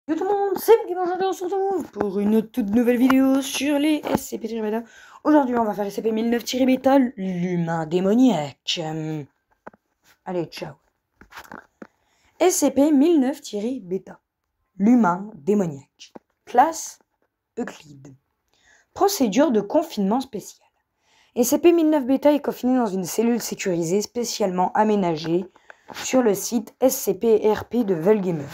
Yo tout le monde, c'est Guy, aujourd'hui on se retrouve pour une toute nouvelle vidéo sur les SCP-Beta. Aujourd'hui on va faire SCP-1009-Beta, l'humain démoniaque. Allez, ciao. SCP-1009-Beta, l'humain démoniaque. Classe Euclide. Procédure de confinement spécial. SCP-1009-Beta est confiné dans une cellule sécurisée spécialement aménagée sur le site SCP-RP de Velgamer.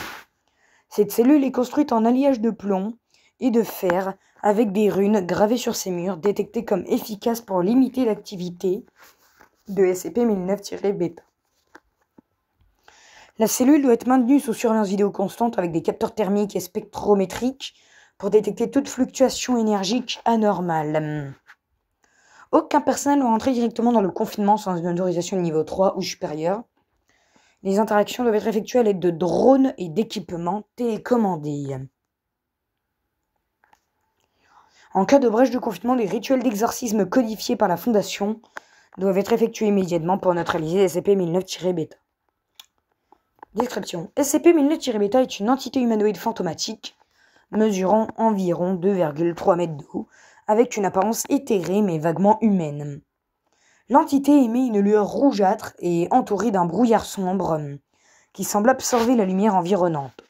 Cette cellule est construite en alliage de plomb et de fer avec des runes gravées sur ses murs détectées comme efficaces pour limiter l'activité de SCP-1009-Beta. La cellule doit être maintenue sous surveillance vidéo constante avec des capteurs thermiques et spectrométriques pour détecter toute fluctuation énergique anormale. Aucun personnel ne rentrer directement dans le confinement sans une autorisation de niveau 3 ou supérieur. Les interactions doivent être effectuées à l'aide de drones et d'équipements télécommandés. En cas de brèche de confinement, les rituels d'exorcisme codifiés par la Fondation doivent être effectués immédiatement pour neutraliser SCP-1009-Beta. Description. SCP-1009-Beta est une entité humanoïde fantomatique mesurant environ 2,3 mètres de haut, avec une apparence éthérée mais vaguement humaine. L'entité émet une lueur rougeâtre et entourée d'un brouillard sombre qui semble absorber la lumière environnante.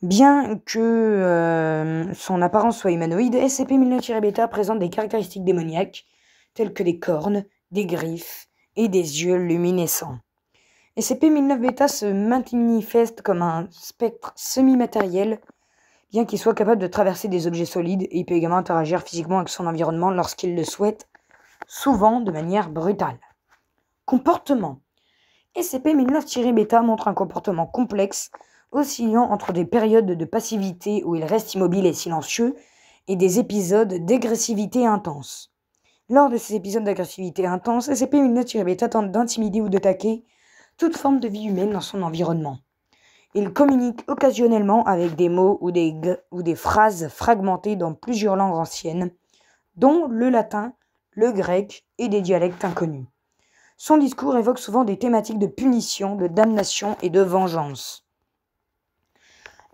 Bien que son apparence soit humanoïde, SCP-1009-Beta présente des caractéristiques démoniaques telles que des cornes, des griffes et des yeux luminescents. SCP-1009-Beta se manifeste comme un spectre semi-matériel, bien qu'il soit capable de traverser des objets solides, et il peut également interagir physiquement avec son environnement lorsqu'il le souhaite, souvent de manière brutale. Comportement. SCP-1009-Beta montre un comportement complexe, oscillant entre des périodes de passivité où il reste immobile et silencieux, et des épisodes d'agressivité intense. Lors de ces épisodes d'agressivité intense, SCP-1009-Beta tente d'intimider ou d'attaquer toute forme de vie humaine dans son environnement. Il communique occasionnellement avec des mots ou des phrases fragmentées dans plusieurs langues anciennes, dont le latin, le grec et des dialectes inconnus. Son discours évoque souvent des thématiques de punition, de damnation et de vengeance.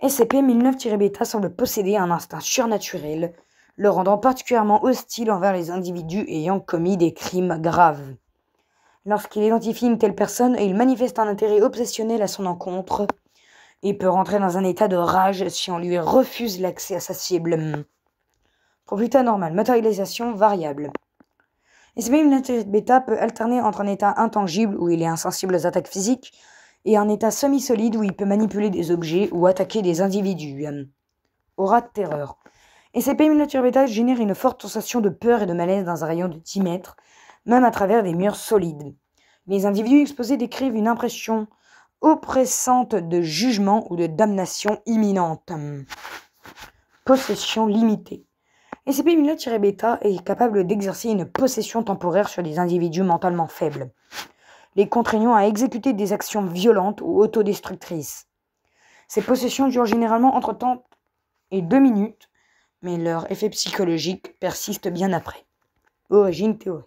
SCP-1009-Beta semble posséder un instinct surnaturel, le rendant particulièrement hostile envers les individus ayant commis des crimes graves. Lorsqu'il identifie une telle personne, il manifeste un intérêt obsessionnel à son encontre et peut rentrer dans un état de rage si on lui refuse l'accès à sa cible. Propriété anormale, matérialisation variable. SCP-1009-Beta peut alterner entre un état intangible où il est insensible aux attaques physiques et un état semi-solide où il peut manipuler des objets ou attaquer des individus. Aura de terreur. SCP-1009-Beta génère une forte sensation de peur et de malaise dans un rayon de 10 mètres, même à travers des murs solides. Les individus exposés décrivent une impression oppressante de jugement ou de damnation imminente. Possession limitée. SCP-1009-Beta est capable d'exercer une possession temporaire sur des individus mentalement faibles, les contraignant à exécuter des actions violentes ou autodestructrices. Ces possessions durent généralement entre 30 et 2 minutes, mais leur effet psychologique persiste bien après. Origine théorique.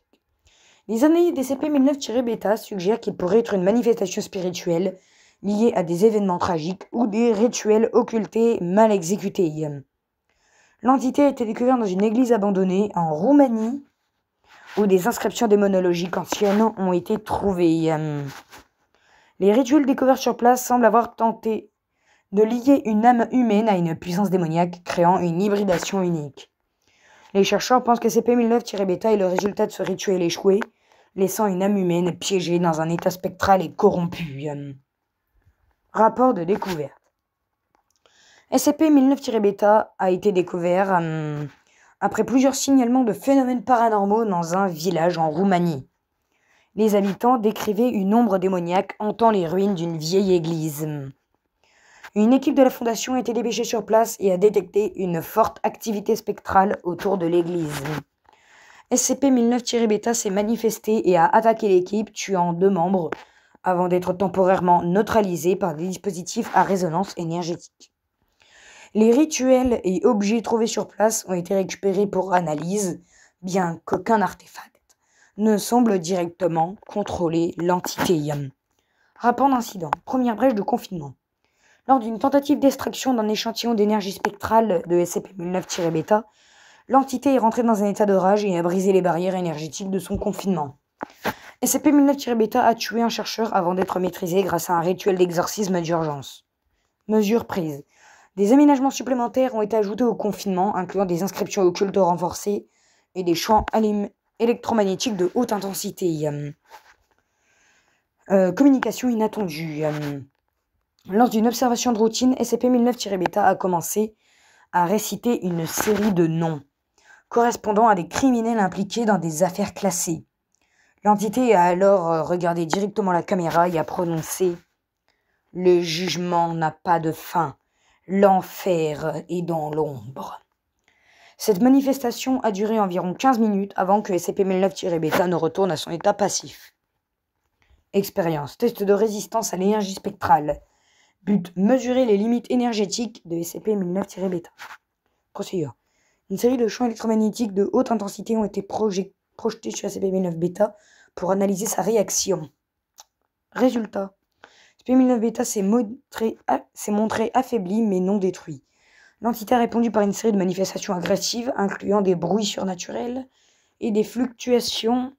Les analyses des SCP-1009-Beta suggèrent qu'il pourrait être une manifestation spirituelle liée à des événements tragiques ou des rituels occultés mal exécutés. L'entité a été découverte dans une église abandonnée en Roumanie où des inscriptions démonologiques anciennes ont été trouvées. Les rituels découverts sur place semblent avoir tenté de lier une âme humaine à une puissance démoniaque, créant une hybridation unique. Les chercheurs pensent que SCP-1009-Beta est le résultat de ce rituel échoué, laissant une âme humaine piégée dans un état spectral et corrompu. Rapport de découverte. SCP-1009-Beta a été découvert après plusieurs signalements de phénomènes paranormaux dans un village en Roumanie. Les habitants décrivaient une ombre démoniaque hantant les ruines d'une vieille église. Une équipe de la Fondation a été dépêchée sur place et a détecté une forte activité spectrale autour de l'église. SCP-1009-Beta s'est manifesté et a attaqué l'équipe, tuant 2 membres, avant d'être temporairement neutralisé par des dispositifs à résonance énergétique. Les rituels et objets trouvés sur place ont été récupérés pour analyse, bien qu'aucun artefact ne semble directement contrôler l'entité. Rapport d'incident. Première brèche de confinement. Lors d'une tentative d'extraction d'un échantillon d'énergie spectrale de SCP-1009-bêta, l'entité est rentrée dans un état de rage et a brisé les barrières énergétiques de son confinement. SCP-1009-bêta a tué un chercheur avant d'être maîtrisé grâce à un rituel d'exorcisme d'urgence. Mesures prises. Des aménagements supplémentaires ont été ajoutés au confinement, incluant des inscriptions occultes renforcées et des champs électromagnétiques de haute intensité. Communication inattendue. Lors d'une observation de routine, SCP-1009-bêta a commencé à réciter une série de noms, correspondant à des criminels impliqués dans des affaires classées. L'entité a alors regardé directement la caméra et a prononcé « Le jugement n'a pas de fin. L'enfer est dans l'ombre. » Cette manifestation a duré environ 15 minutes avant que SCP-1009-bêta ne retourne à son état passif. Expérience. Test de résistance à l'énergie spectrale. But. Mesurer les limites énergétiques de SCP-1009-bêta. Procédure. Une série de champs électromagnétiques de haute intensité ont été projetés sur SCP-1009-bêta pour analyser sa réaction. Résultat. SCP-1009-bêta s'est montré affaibli mais non détruit. L'entité a répondu par une série de manifestations agressives, incluant des bruits surnaturels et des fluctuations